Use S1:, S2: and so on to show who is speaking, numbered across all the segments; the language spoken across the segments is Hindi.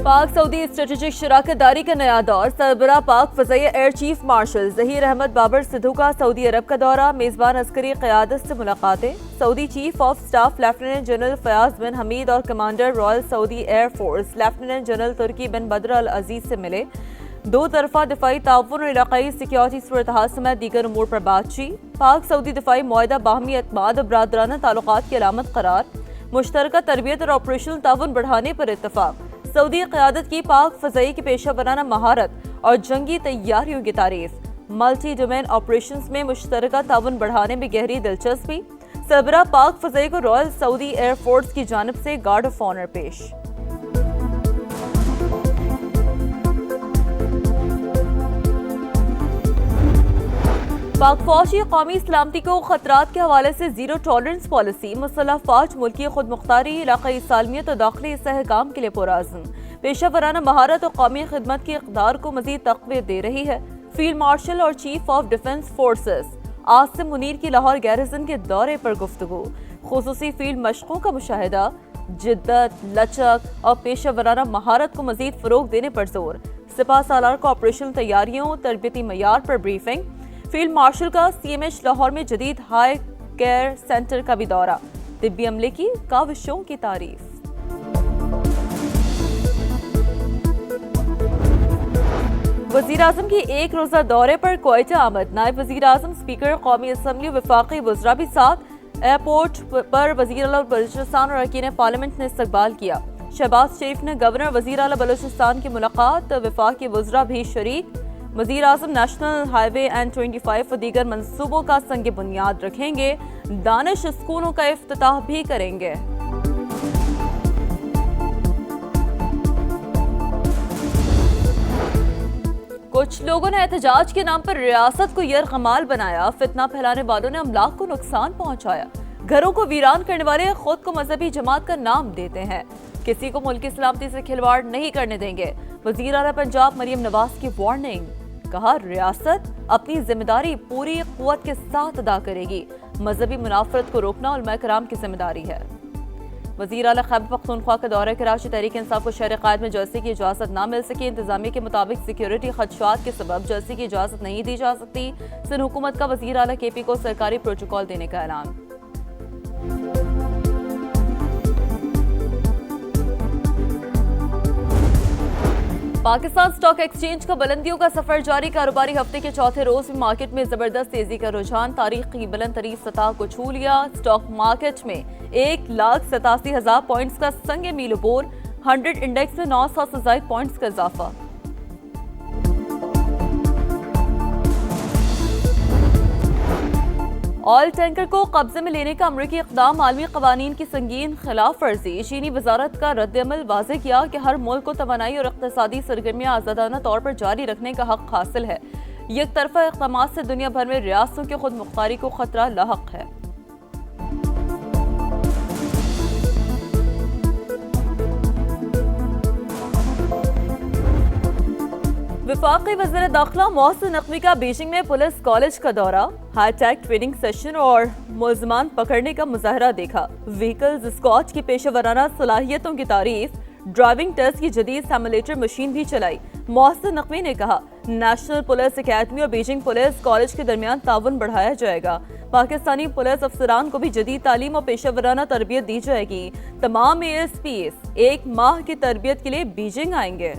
S1: पाक सऊदी स्ट्रेटेजिक शराकतदारी का नया दौर। सरबराह पाक फ़ज़ाई air chief marshal Zaheer Ahmed Babar Sidhu का सऊदी अरब का दौरा। मेज़बान अस्करी क़यादत से मुलाकातें। Saudi chief of staff lieutenant general Fayyaz bin Hamid और commander royal Saudi air force lieutenant general Turki bin Badr Al Aziz से मिले। दो तरफा दिफाई ताउन और इलाकाई सिक्योरिटी सूरत-हाल समेत दीगर उमूर पर बातचीत। पाक सऊदी दिफाई मुआहदा बाहमी एतमाद और बरादराना ताल्लुकात की अलामत करार। मुश्तरका तरबियत और ऑपरेशनल ताउन बढ़ाने पर इत्तफाक। सऊदी क़यादत की पाक फ़ज़ाई की पेशा वराना महारत और जंगी तैयारियों की तारीफ। मल्टी डोमेन ऑपरेशंस में मुश्तरका ताउन बढ़ाने में गहरी दिलचस्पी। सरबराह पाक फ़ज़ाई को रॉयल सऊदी एयर फोर्स की जानिब से गार्ड ऑफ ऑनर पेश। पाक फौज की कौमी सलामती को खतरात के हवाले से जीरो टॉलरेंस पॉलिसी। मुसल्लह फौज मुल्की खुद मुख्तारी, इलाकाई सालमियत और दाखिली इस्तेहकाम के लिए पुरअज़्म। पेशा वराना महारत और कौमी खिदमत की इक़दार को मज़ीद तक़वियत दे रही है। फील्ड मार्शल और chief of defence forces Asim Munir की लाहौर गैरिसन के दौरे पर गुफ्तगू। खुसूसी फील्ड मशक़ों का मुशाहिदा। जिद्दत, लचक और पेशा वराना महारत को मज़ीद फ़रोग़ देने पर जोर। सिपा सालार को ऑपरेशनल तैयारियों, तरबियती मयार पर ब्रीफिंग। फील्ड मार्शल का CMH लाहौर में जदीद हाई केयर सेंटर का भी दौरा। तिब्बी अमले की काविशों की तारीफ। वज़ीर आज़म की एक रोज़ा दौरे पर क्वेटा आमद। नायब वज़ीर आज़म, स्पीकर कौमी असम्बली, वफाकी वज़रा भी साथ। एयरपोर्ट पर वज़ीर आला बलूचिस्तान और अरकान पार्लियामेंट ने इस्तकबाल किया। शहबाज शरीफ ने गवर्नर वज़ीर आला बलूचिस्तान की मुलाकात। वफाकी वज़रा भी शरीक। वज़ीर आज़म नेशनल हाईवे N25 और दीगर मंसूबों का संग बुनियाद रखेंगे। दानिश स्कूलों का इफ्तिताह भी करेंगे। कुछ लोगों ने एहतजाज के नाम पर रियासत को यरगमाल बनाया। फितना फैलाने वालों ने अमलाक को नुकसान पहुंचाया। घरों को वीरान करने वाले खुद को मजहबी जमात का नाम देते हैं। किसी को मुल्क की सलामती से खिलवाड़ नहीं करने देंगे। वज़ीर आला पंजाब मरियम नवाज की वार्निंग। कहा, रियासत अपनी जिम्मेदारी पूरी कुव्वत के साथ अदा करेगी। मजहबी मुनाफरत को रोकना उलमा कराम की जिम्मेदारी है। वज़ीर आला खैबर पख्तूनख्वा का दौरा कराची। तहरीक इंसाफ को शहर कायद में जलसे की इजाज़त न मिल सकी। इंतजामिया के मुताबिक सिक्योरिटी खदशात के सबब जलसे की इजाज़त नहीं दी जा सकती। सिंध हुकूमत का वज़ीर आला KP को सरकारी प्रोटोकॉल देने का ऐलान। पाकिस्तान स्टॉक एक्सचेंज का बुलंदियों का सफर जारी। कारोबारी हफ्ते के चौथे रोज में मार्केट में जबरदस्त तेजी का रुझान। तारीख की बुलंद तरीन सतह को छू लिया। स्टॉक मार्केट में 1,87,000 पॉइंट्स का संग मील अबूर। 100 इंडेक्स में 900 से ज्यादा पॉइंट्स का इजाफा। ऑयल टैंकर को कब्जे में लेने का अमरीकी इक़दाम। आलमी कवानीन की संगीन खिलाफ वर्जी। चीनी वजारत का रद्दअमल वाज़े किया कि हर मुल्क को तवानाई और इक़्तिसादी सरगर्मियाँ आज़ादाना तौर पर जारी रखने का हक हासिल है। एक तरफा इक़दामात से दुनिया भर में रियासतों की खुद मुख्तारी को खतरा लाहक है। वफाकी वज़ीर दाखिला मोहसिन नकवी का बीजिंग में पुलिस कॉलेज का दौरा। हाईटेक ट्रेनिंग सेशन और मुलजमान पकड़ने का मुजाहरा देखा। व्हीकल्स स्कॉट की पेशा वराना सलाहियतों की तारीफ। ड्राइविंग टेस्ट की जदीद सिमुलेटर मशीन भी चलाई। मोहसिन नकवी ने कहा, नेशनल पुलिस अकेडमी और बीजिंग पुलिस कॉलेज के दरमियान ताउन बढ़ाया जाएगा। पाकिस्तानी पुलिस अफसरान को भी जदीद तालीम और पेशा वराना तरबियत दी जाएगी। तमाम ASPs 1 माह की तरबियत के लिए बीजिंग आएंगे।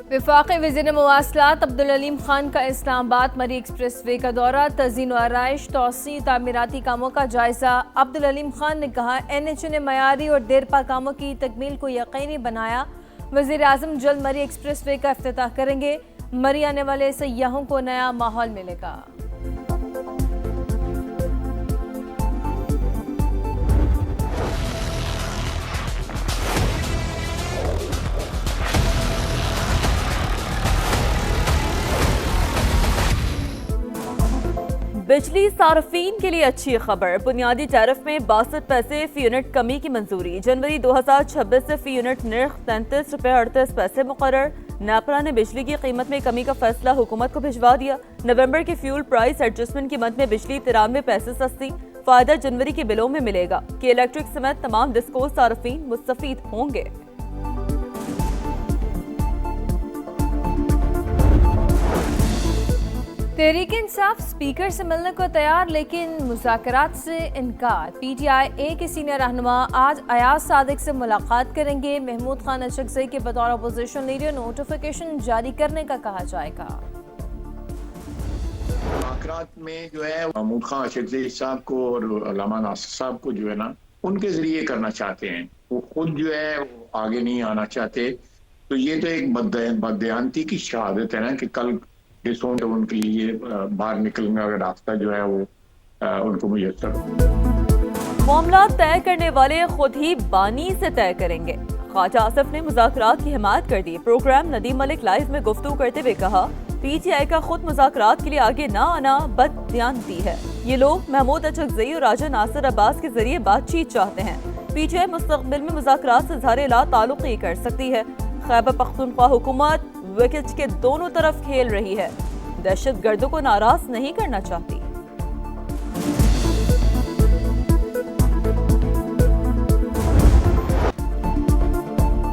S2: वफाकी वज़ीर मवासलात अब्दुल अलीम खान का इस्लामाबाद मरी एक्सप्रेस वे का दौरा। तज़ीन व आराइश, तौसी, तामीराती कामों का जायजा। अब्दुल अलीम खान ने कहा, NHA ने मयारी और देरपा कामों की तकमील को यकीनी बनाया। वज़ीर आज़म जल्द मरी एक्सप्रेस वे का इफ्तिताह करेंगे। मरी आने वाले सयाहों को नया माहौल मिलेगा।
S1: बिजली सार्फिन के लिए अच्छी खबर। बुनियादी टैरिफ में 62 पैसे फी यूनिट कमी की मंजूरी। जनवरी 2026 से फी यूनिट नर्ख 33 रुपये 38 पैसे मुकर्रर। नेपरा ने बिजली की कीमत में कमी का फैसला हुकूमत को भिजवा दिया। नवंबर के फ्यूल प्राइस एडजस्टमेंट की मद में बिजली 93 पैसे सस्ती। फायदा जनवरी के बिलों में मिलेगा कि इलेक्ट्रिक समेत तमाम डिस्को सार्फिन मुस्तफीद होंगे।
S2: तहरीक इंसाफ स्पीकर से मिलने को तैयार लेकिन मुज़ाकरात से इनकार। पीटीआई ए के सीनियर रहनुमा आज अयाज सादिक से मुलाकात करेंगे। महमूद खान अशरकज़ई के बतौर अपोजिशन लीडर नोटिफिकेशन जारी करने का कहा जाएगा।
S3: मुज़ाकरात में जो है महमूद खान अशरकज़ई साहब को और अल्लामा नासिर साहब को जो है ना उनके जरिए करना चाहते हैं, वो खुद जो है वो आगे नहीं आना चाहते। तो ये तो एक बदयांती की शहादत है ना कि कल तो उनके लिए बाहर निकलने का रास्ता जो है वो उनको मुयस्सर हो।
S1: मामला तय करने वाले खुद ही बानी से तय करेंगे। ख्वाजा आसिफ ने मुज़ाकरात की हिमायत कर दी। प्रोग्राम नदीम मलिक लाइव में गुफ्तगू करते हुए कहा, पीटीआई का खुद मुज़ाकरात के लिए आगे ना आना बददियानती है। ये लोग महमूद अशरकज़ई और राजा नासिर अब्बास के जरिए बातचीत चाहते हैं। पीटीआई मुस्तकबिल में मुज़ाकरात से ज़ाहिर ला ताल्लुक़ ही कर सकती है। खैबर पख्तूनख्वा हुकूमत विकेट के दोनों तरफ खेल रही है, दहशत गर्दों को नाराज नहीं करना चाहती।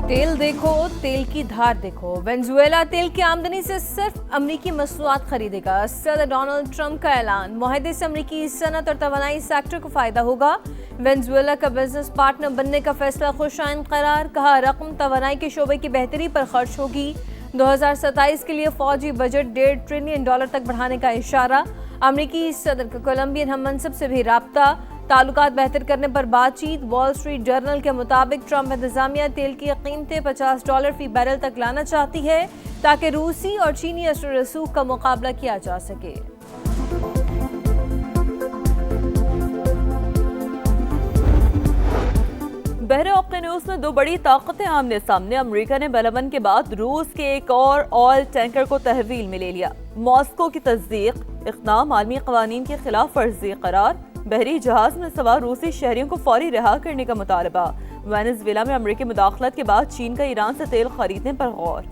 S2: तेल देखो, तेल की धार देखो। वेनेजुएला तेल की आमदनी से सिर्फ अमरीकी मसनूआत खरीदेगा। सदर डोनाल्ड ट्रंप का ऐलान, मुआहदे से अमरीकी सनत और तवानाई सेक्टर को फायदा होगा। वेनेजुएला का बिजनेस पार्टनर बनने का फैसला खुशाइन करार। कहा, रकम तवानाई के शोबे की बेहतरी पर खर्च होगी। 2027 के लिए फौजी बजट $1.5 ट्रिलियन तक बढ़ाने का इशारा। अमरीकी सदर का कोलंबियन हम मनसब से भी राब्ता। ताल्लुकात बेहतर करने पर बातचीत। वॉल स्ट्रीट जर्नल के मुताबिक ट्रंप इंतजामिया तेल की कीमतें $50 फी बैरल तक लाना चाहती है ताकि रूसी और चीनी असर रसूख का मुकाबला किया जा सके।
S1: बहरे ओक़यानूस में दो बड़ी ताकतें आमने सामने। अमेरिका ने बेलमन के बाद रूस के एक और ऑयल टैंकर को तहवील में ले लिया। मॉस्को की तस्दीक, इक़दाम आलमी क़वानीन के खिलाफ फर्जी करार। बहरी जहाज में सवार रूसी शहरियों को फौरी रिहा करने का मुतालबा। वेनेजुएला में अमेरिकी मुदाखलत के बाद चीन का ईरान से तेल खरीदने पर गौर।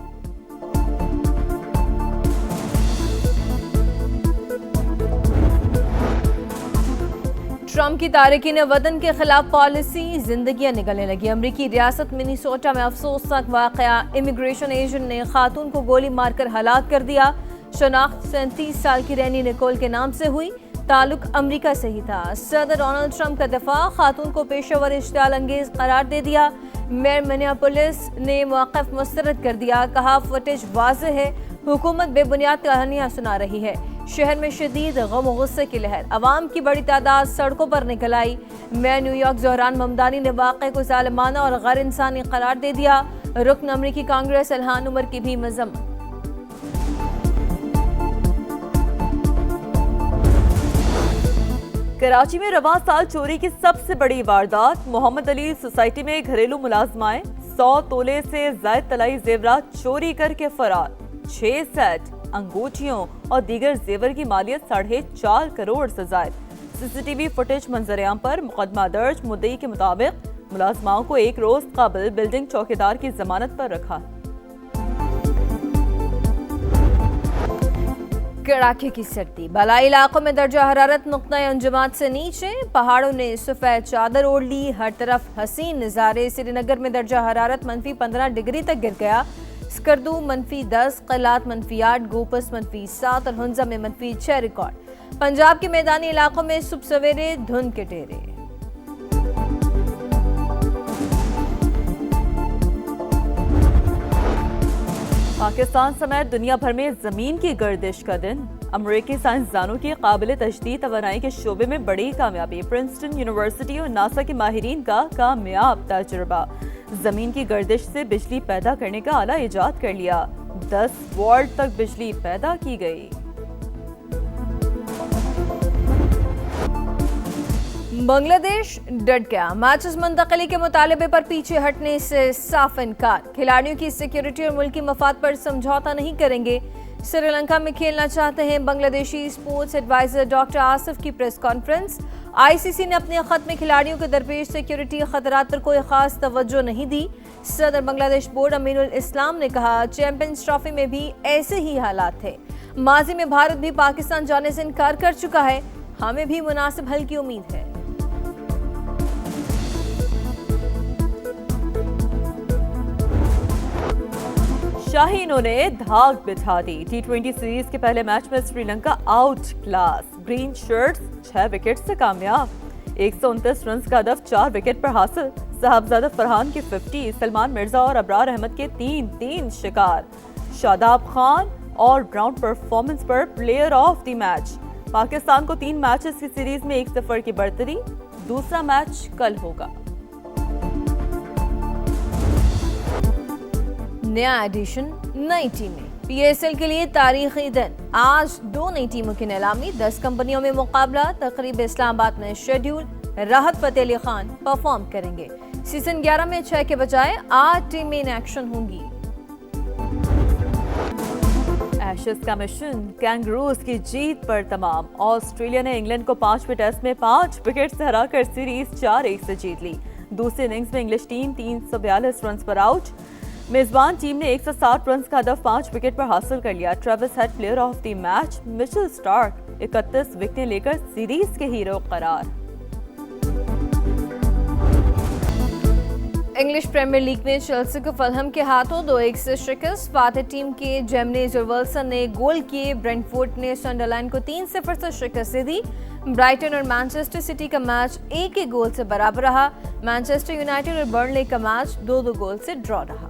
S2: ट्रंप की तारकीन वतन के खिलाफ पॉलिसी, जिंदगियां निकलने लगी। अमरीकी रियासत मिनीसोटा में अफसोसनाक वाकया, इमिग्रेशन एजेंट ने खातून को गोली मारकर हलाक कर दिया। शनाख्त 37 साल की रैनी निकोल के नाम से हुई, ताल्लुक अमरीका से ही था। सदर डोनाल्ड ट्रंप का दफा, खातून को पेशेवर इश्तियाल अंगेज करार दे दिया। मेयर मिनियापोलिस ने मौक़िफ़ मुस्तरद कर दिया। कहा, फुटेज वाज़ेह है, हुकूमत बेबुनियाद कहानियां सुना रही है। शहर में शदीद गम और गुस्से की लहर, अवाम की बड़ी तादाद सड़कों पर निकल आई। मेयर न्यूयॉर्क ज़ोहरान ममदानी ने वाक़े को ज़ालिमाना और गैर इंसानी करार दे दिया। रुकन अमरीकी कांग्रेस इल्हान उमर की भी मज़म्मत।
S1: कराची में रवां साल चोरी की सबसे बड़ी वारदात। मोहम्मद अली सोसाइटी में घरेलू मुलाजमाएं 100 तोले से ज़ायद तलाई जेवरात चोरी करके फरार। 6 सेट अंगूठियों और दीगर जेवर की मालियत 4.5 करोड़ से ज़ायद। सीसीटीवी फुटेज मंजरेआम पर मुकदमा दर्ज। मुद्दई के मुताबिक मुलाजमाओं को एक रोज काबिल बिल्डिंग चौकीदार की जमानत पर रखा।
S2: कड़ाके की सर्दी, बलाई इलाकों में दर्जा हरारत नुक्ता अंजुमात से नीचे। पहाड़ों ने सफ़ेद चादर ओढ़ ली, हर तरफ हसीन नज़ारे। श्रीनगर में दर्जा हरारत -15 डिग्री तक गिर गया। स्कर्दू -10, क़लात -8, गोपस -7 और हुंजा में -6 रिकॉर्ड। पंजाब के मैदानी इलाकों में सुबह सवेरे धुंध के टेरे।
S1: पाकिस्तान समेत दुनिया भर में जमीन की गर्दिश का दिन। अमरीकी साइंसदानों की काबिल तजदीद तवानाई के शोबे में बड़ी कामयाबी। प्रिंसटन यूनिवर्सिटी और नासा के माहिरीन का कामयाब तजुर्बा। जमीन की गर्दिश से बिजली पैदा करने का आला इजाद कर लिया। 10 वॉट तक बिजली पैदा की गई।
S2: बांग्लादेश डट गया। मैचेस मुंतकली के मुतालबे पर पीछे हटने से साफ इनकार। खिलाड़ियों की सिक्योरिटी और मुल्की मफाद पर समझौता नहीं करेंगे। श्रीलंका में खेलना चाहते हैं। Bangladeshi sports adviser doctor Asif की प्रेस कॉन्फ्रेंस। आईसीसी ने अपने खत में खिलाड़ियों के दरपेश सिक्योरिटी खतरात पर कोई खास तवज्जो नहीं दी। सदर बांग्लादेश बोर्ड अमीनुल इस्लाम ने कहा, चैंपियंस ट्रॉफी में भी ऐसे ही हालात थे। माजी में भारत भी पाकिस्तान जाने से इनकार कर चुका है। हमें भी मुनासिब हल की उम्मीद है।
S1: शाहीनों ने धाक बिठा दी। T20 सीरीज के पहले मैच में Sri Lanka out class, green shirts 6 wicket से कामयाब। 129 रन का हदफ 4 विकेट पर हासिल। साहबजादा फरहान की 50, सलमान मिर्जा और अबरार अहमद के 3 शिकार। शादाब खान और ग्राउंड परफॉर्मेंस पर player of the match. Pakistan को 3 मैचेस की सीरीज में 1-0 की बढ़तरी। दूसरा मैच कल होगा।
S2: नया एडिशन, नई टीमें। PSL के लिए तारीखी दिन। आज 2 नई टीमों की नीलामी, 10 कंपनियों में मुकाबला। तकरीब इस्लामाबाद में शेड्यूल। राहत फतेह अली खान परफॉर्म करेंगे। सीजन 11 में 6 के बजाय 8 टीमें इन एक्शन होंगी।
S1: एशेज का मिशन कैंगरूज की जीत पर तमाम। ऑस्ट्रेलिया ने इंग्लैंड को 5वें टेस्ट में 5 विकेट से हराकर सीरीज 4-1 से जीत ली। दूसरी इनिंग्स में इंग्लिश टीम 342 रन पर आउट। मेजबान टीम ने 160 रन का हदफ 5 विकेट पर हासिल कर लिया। Travis head player of the match. Mitchell Starc 31 विकेटें लेकर सीरीज के हीरो करार।
S2: इंग्लिश प्रीमियर लीग में चेल्सी को फलहम के हाथों 2-1 से शिकस्त। फातह टीम के जेमनेज और विल्सन ने गोल किए। ब्रेंटफोर्ड ने सनडरलैंड को 3-0 से शिकस्त दे दी। ब्राइटन और मैनचेस्टर सिटी का मैच 1 गोल से बराबर रहा। मैनचेस्टर यूनाइटेड और बर्नली का मैच 2-2 गोल से ड्रॉ रहा।